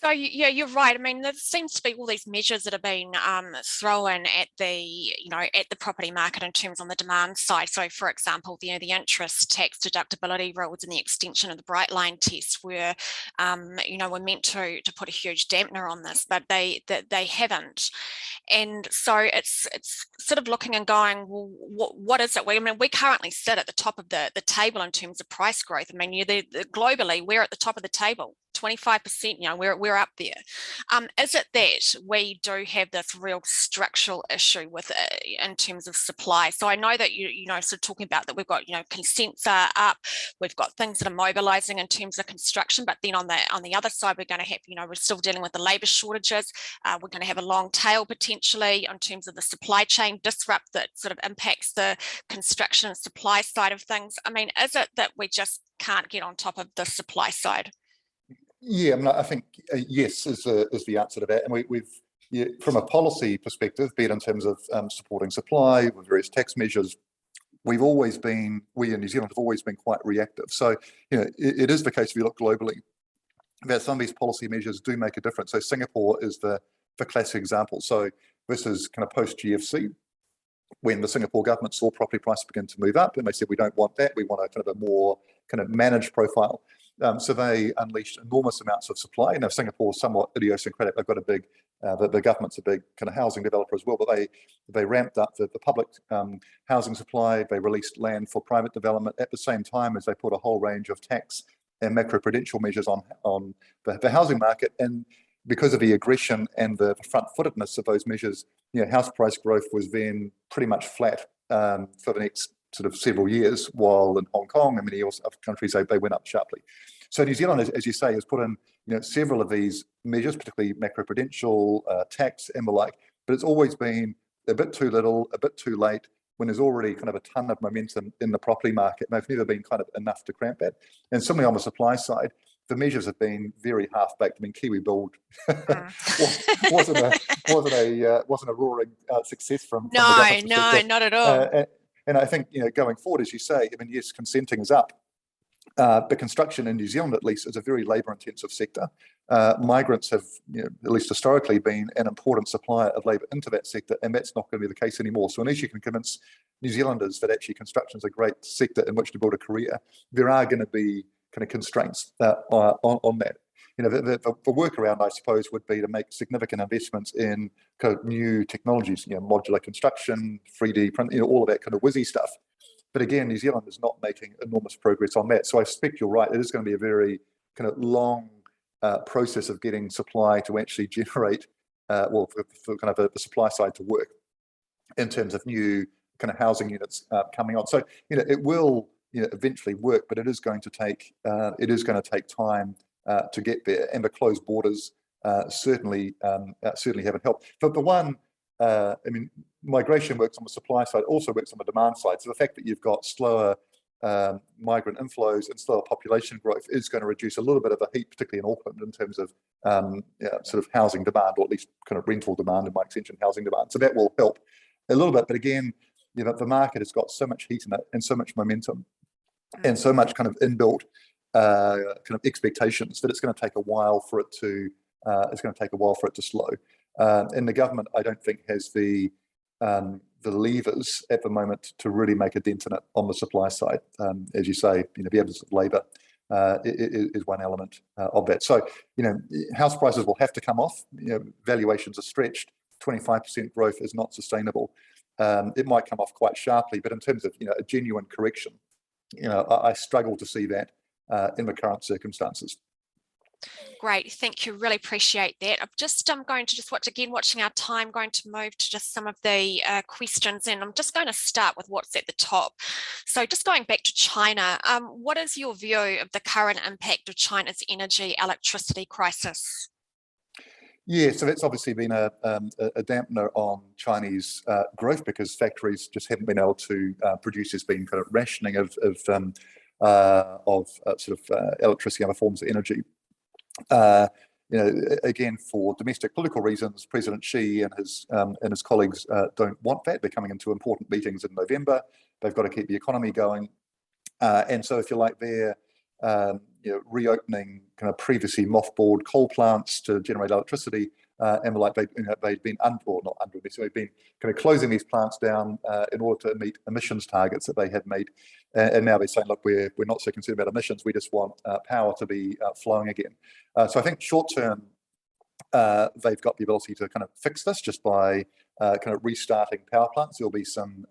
So yeah, you're right. I mean, there seems to be all these measures that have been thrown at the, at the property market in terms on the demand side. So, for example, the interest tax deductibility rules and the extension of the bright line test were, were meant to put a huge dampener on this, but they haven't. And so it's sort of looking and going, well, what is it? We currently sit at the top of the table in terms of price growth. I mean, globally, we're at the top of the table. 25%, we're up there. Is it that we do have this real structural issue with in terms of supply? So I know that sort of talking about that we've got consents are up, we've got things that are mobilising in terms of construction, but then on the other side we're going to have we're still dealing with the labour shortages. We're going to have a long tail potentially in terms of the supply chain disrupt that sort of impacts the construction and supply side of things. I mean, is it that we just can't get on top of the supply side? Yeah, I think yes is the answer to that, and we've from a policy perspective, be it in terms of supporting supply with various tax measures, we in New Zealand have always been quite reactive. So, it is the case if you look globally that some of these policy measures do make a difference. So Singapore is the classic example. So this is kind of post GFC, when the Singapore government saw property prices begin to move up, and they said, we don't want that. We want a kind of a more kind of managed profile. So they unleashed enormous amounts of supply. Now, Singapore is somewhat idiosyncratic. They've got a big, the government's a big kind of housing developer as well, but they ramped up the public housing supply. They released land for private development at the same time as they put a whole range of tax and macroprudential measures on the housing market. And because of the aggression and the front-footedness of those measures, house price growth was then pretty much flat for the next sort of several years, while in Hong Kong and many other countries, they went up sharply. So New Zealand, as you say, has put in several of these measures, particularly macroprudential, tax and the like, but it's always been a bit too little, a bit too late, when there's already kind of a ton of momentum in the property market. They've never been kind of enough to cramp that. And similarly on the supply side, the measures have been very half-baked. I mean, Kiwi Build wasn't a roaring success from the government's perspective. No, not at all. And I think going forward, as you say, I mean, yes, consenting is up. But construction in New Zealand, at least, is a very labour-intensive sector. Migrants have, at least historically, been an important supplier of labour into that sector, and that's not going to be the case anymore. So unless you can convince New Zealanders that actually construction is a great sector in which to build a career, there are going to be kind of constraints on that. The workaround, I suppose, would be to make significant investments in kind of new technologies, modular construction, 3D print, all of that kind of whizzy stuff. But again, New Zealand is not making enormous progress on that. So I suspect you're right. It is going to be a very kind of long process of getting supply to actually generate, for kind of the supply side to work in terms of new kind of housing units coming on. So it will eventually work, but it is going to take time to get there. And the closed borders certainly haven't helped. But the one, migration works on the supply side, also works on the demand side. So the fact that you've got slower migrant inflows and slower population growth is going to reduce a little bit of the heat, particularly in Auckland, in terms of sort of housing demand, or at least kind of rental demand, and by extension housing demand. So that will help a little bit. But again, the market has got so much heat in it and so much momentum and so much kind of inbuilt kind of expectations that it's going to take a while for it to slow. And the government, I don't think, has the levers at the moment to really make a dent in it on the supply side. As you say, the absence of labour is one element of that. So, house prices will have to come off. Valuations are stretched. 25% growth is not sustainable. It might come off quite sharply, but in terms of a genuine correction, I struggle to see that in the current circumstances. Great, thank you. Really appreciate that. I'm going to watching our time, going to move to just some of the questions, and I'm just going to start with what's at the top. So just going back to China, what is your view of the current impact of China's electricity crisis? Yeah, so that's obviously been a dampener on Chinese growth, because factories just haven't been able to produce. There's been kind of rationing of electricity and other forms of energy. Again, for domestic political reasons, President Xi and his colleagues don't want that. They're coming into important meetings in November. They've got to keep the economy going, and so if you like, they're reopening kind of previously mothballed coal plants to generate electricity, and they've been they've been kind of closing these plants down in order to meet emissions targets that they had made, and now they're saying, look, we're not so concerned about emissions. We just want power to be flowing again. So I think short term, they've got the ability to kind of fix this just by kind of restarting power plants. There'll be some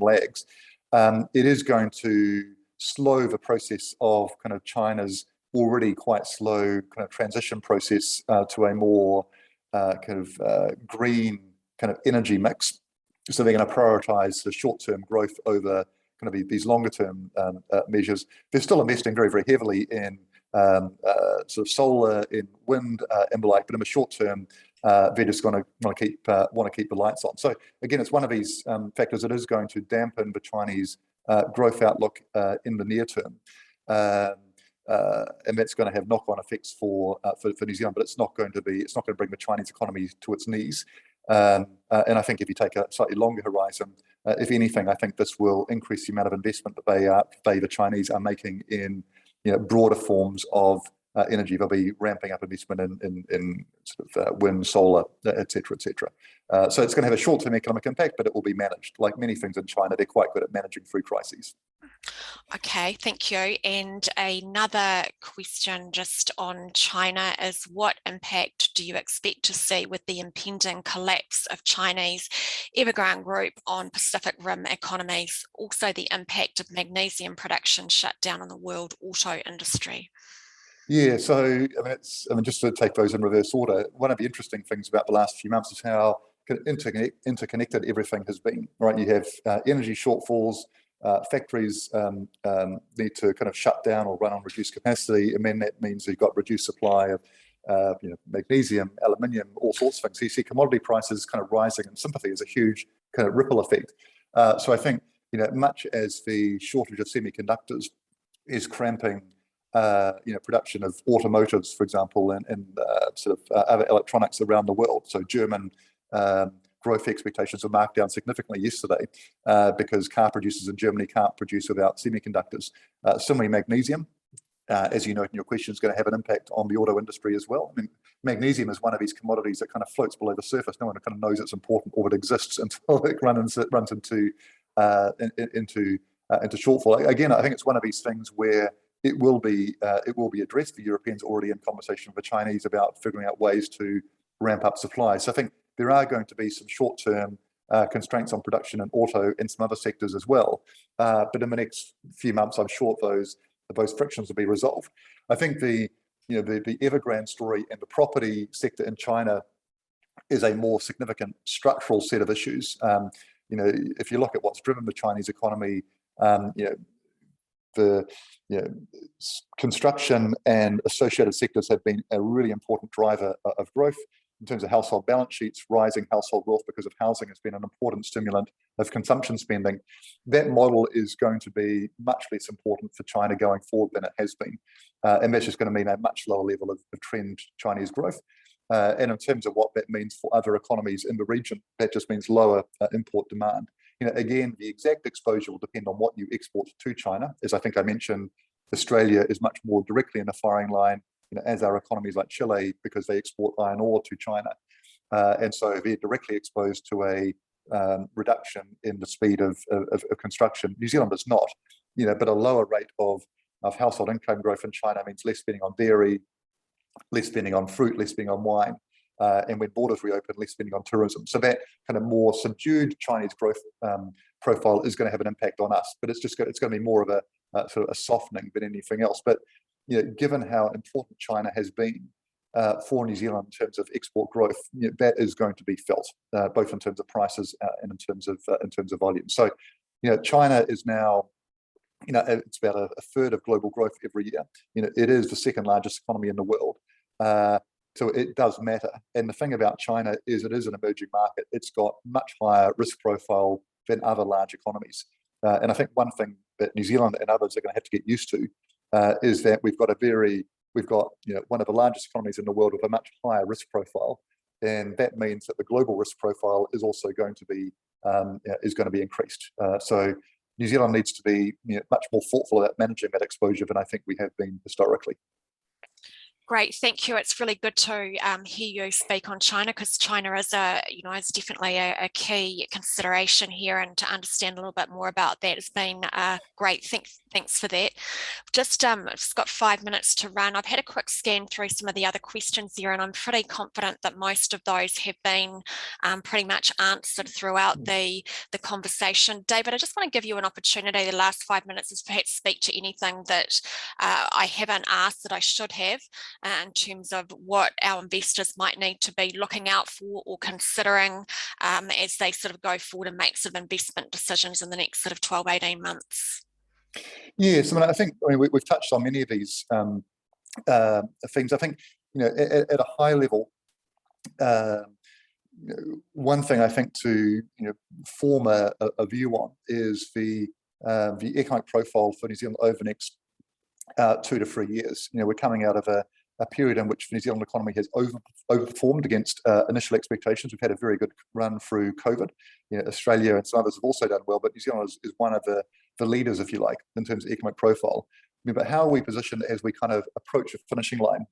lags. It is going to slow the process of kind of China's already quite slow kind of transition process to a more green kind of energy mix. So they're going to prioritize the short-term growth over kind of these longer-term measures. They're still investing very, very heavily in sort of solar, in wind, and the like, but in the short term, they're just going to want to keep the lights on. So again, it's one of these factors that is going to dampen the Chinese growth outlook in the near term, and that's going to have knock-on effects for New Zealand. But it's not going to bring the Chinese economy to its knees. And I think if you take a slightly longer horizon, if anything, I think this will increase the amount of investment that the Chinese are making in broader forms of energy. They'll be ramping up investment in sort of wind, solar, et cetera, et cetera. So it's going to have a short-term economic impact, but it will be managed. Like many things in China, they're quite good at managing through crises. Okay, thank you. And another question just on China is, what impact do you expect to see with the impending collapse of Chinese Evergrande Group on Pacific Rim economies? Also the impact of magnesium production shut down on the world auto industry. Yeah, so I mean, just to take those in reverse order, one of the interesting things about the last few months is how interconnected everything has been, right? You have energy shortfalls, factories need to kind of shut down or run on reduced capacity, and then that means you've got reduced supply of magnesium, aluminium, all sorts of things. So you see commodity prices kind of rising, and sympathy is a huge kind of ripple effect. So I think much as the shortage of semiconductors is cramping production of automotives, for example, and sort of other electronics around the world. So German growth expectations were marked down significantly yesterday because car producers in Germany can't produce without semiconductors. Similarly, magnesium, as you know in your question, is going to have an impact on the auto industry as well. I mean, magnesium is one of these commodities that kind of floats below the surface. No one kind of knows it's important or it exists until it runs into shortfall. Again, I think it's one of these things where it will be addressed. The Europeans are already in conversation with the Chinese about figuring out ways to ramp up supply. So I think there are going to be some short-term constraints on production in auto and some other sectors as well. But in the next few months, I'm sure those frictions will be resolved. I think the Evergrande story and the property sector in China is a more significant structural set of issues. If you look at what's driven the Chinese economy, the construction and associated sectors have been a really important driver of growth. In terms of household balance sheets, rising household wealth because of housing has been an important stimulant of consumption spending. That model is going to be much less important for China going forward than it has been. And that's just going to mean a much lower level of trend Chinese growth. And in terms of what that means for other economies in the region, that just means lower import demand. Again, the exact exposure will depend on what you export to China. As I think I mentioned, Australia is much more directly in the firing line, as are economies like Chile, because they export iron ore to China. And so they're directly exposed to a reduction in the speed of construction. New Zealand is not, but a lower rate of household income growth in China means less spending on dairy, less spending on fruit, less spending on wine. And when borders reopen, less spending on tourism. So that kind of more subdued Chinese growth profile is going to have an impact on us. But it's going to be more of a sort of a softening than anything else. But given how important China has been for New Zealand in terms of export growth, that is going to be felt both in terms of prices and in terms of volume. So China is now it's about a third of global growth every year. It is the second largest economy in the world. So it does matter. And the thing about China is it is an emerging market. It's got much higher risk profile than other large economies. And I think one thing that New Zealand and others are going to have to get used to is that we've got one of the largest economies in the world with a much higher risk profile. And that means that the global risk profile is also going to be increased. So New Zealand needs to be much more thoughtful about managing that exposure than I think we have been historically. Great, thank you. It's really good to hear you speak on China, because China is is definitely a key consideration here, and to understand a little bit more about that has been great. Thanks for that. Just got 5 minutes to run. I've had a quick scan through some of the other questions here, and I'm pretty confident that most of those have been pretty much answered throughout the conversation. David, I just want to give you an opportunity. The last 5 minutes is perhaps speak to anything that I haven't asked that I should have, in terms of what our investors might need to be looking out for or considering as they sort of go forward and make sort of investment decisions in the next sort of 12, 18 months. Yes, I think we've touched on many of these things. I think at a high level, one thing I think to form a view on is the economic profile for New Zealand over the next 2 to 3 years. We're coming out of a period in which the New Zealand economy has overperformed against initial expectations. We've had a very good run through COVID. Australia and some others have also done well, but New Zealand is one of the leaders, if you like, in terms of economic profile. But how are we positioned as we kind of approach a finishing line?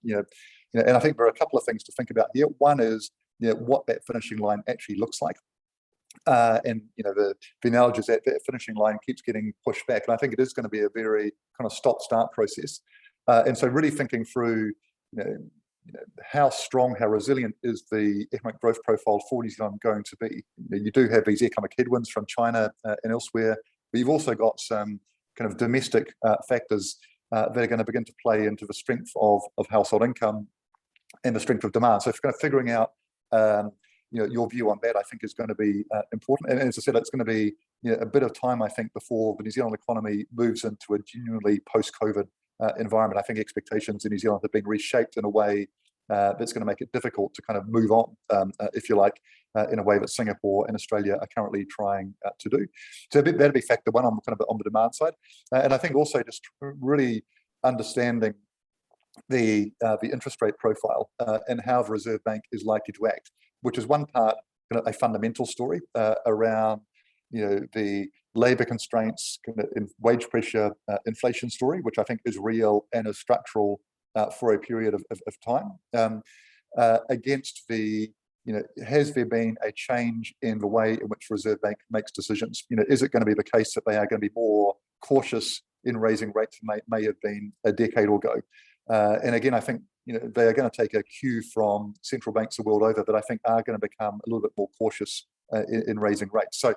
And I think there are a couple of things to think about here. One is what that finishing line actually looks like. And the analogy is that finishing line keeps getting pushed back, and I think it is going to be a very kind of stop-start process. And so, really thinking through, how strong, how resilient is the economic growth profile for New Zealand going to be? You do have these economic headwinds from China and elsewhere, but you've also got some kind of domestic factors that are going to begin to play into the strength of household income and the strength of demand. So, kind of figuring out your view on that, I think, is going to be important. And as I said, it's going to be a bit of time, I think, before the New Zealand economy moves into a genuinely post-COVID environment. I think expectations in New Zealand have been reshaped in a way that's going to make it difficult to kind of move on, if you like, in a way that Singapore and Australia are currently trying to do. So that'll be factor one on the demand side. And I think also just really understanding the interest rate profile and how the Reserve Bank is likely to act, which is one part a fundamental story around the labour constraints, wage pressure, inflation story, which I think is real and is structural for a period of time. Against the has there been a change in the way in which the Reserve Bank makes decisions? Is it going to be the case that they are going to be more cautious in raising rates than they may have been a decade ago? And again, I think they are going to take a cue from central banks the world over that I think are going to become a little bit more cautious in raising rates. So,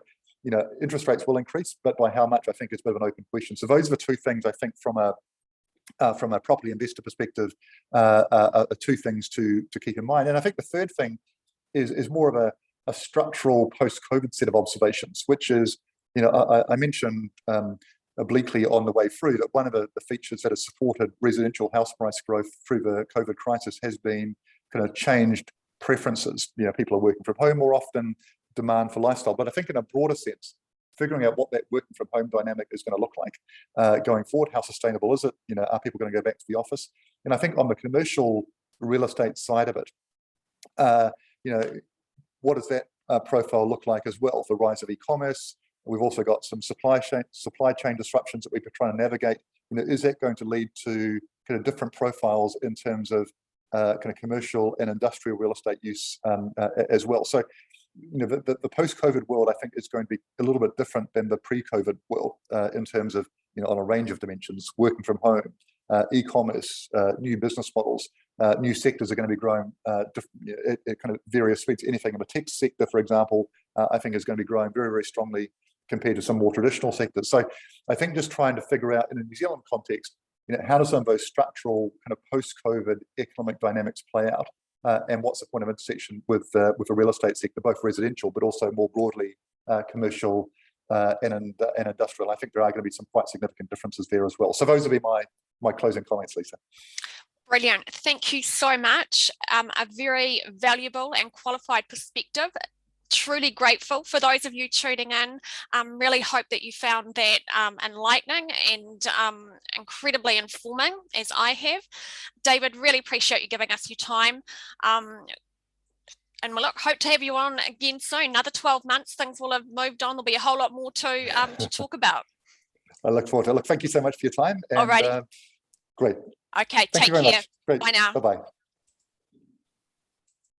interest rates will increase, but by how much, I think, is a bit of an open question. So those are the two things I think from a property investor perspective are two things to keep in mind. And I think the third thing is more of a structural post-COVID set of observations, which is, I mentioned obliquely on the way through that one of the features that has supported residential house price growth through the COVID crisis has been kind of changed preferences. People are working from home more often, demand for lifestyle. But I think in a broader sense, figuring out what that working from home dynamic is going to look like going forward, how sustainable is it? Are people going to go back to the office? And I think on the commercial real estate side of it, what does that profile look like as well? The rise of e-commerce. We've also got some supply chain disruptions that we're trying to navigate. Is that going to lead to kind of different profiles in terms of kind of commercial and industrial real estate use as well? So, the post-COVID world, I think, is going to be a little bit different than the pre-COVID world in terms of, on a range of dimensions, working from home, e-commerce, new business models, new sectors are going to be growing at kind of various speeds. Anything in the tech sector, for example, I think is going to be growing very, very strongly compared to some more traditional sectors. So I think just trying to figure out in a New Zealand context, how do some of those structural kind of post-COVID economic dynamics play out? And what's the point of intersection with the real estate sector, both residential, but also more broadly commercial and industrial? I think there are going to be some quite significant differences there as well. So those would be my closing comments, Lisa. Brilliant. Thank you so much. A very valuable and qualified perspective. Truly grateful for those of you tuning in. Really hope that you found that enlightening and incredibly informing, as I have. David, really appreciate you giving us your time. And we'll hope to have you on again soon. Another 12 months, things will have moved on. There'll be a whole lot more to talk about. I look forward to it. Look, thank you so much for your time. And, Alrighty. Great. Okay, Thank take care. Great. Bye now. Bye-bye.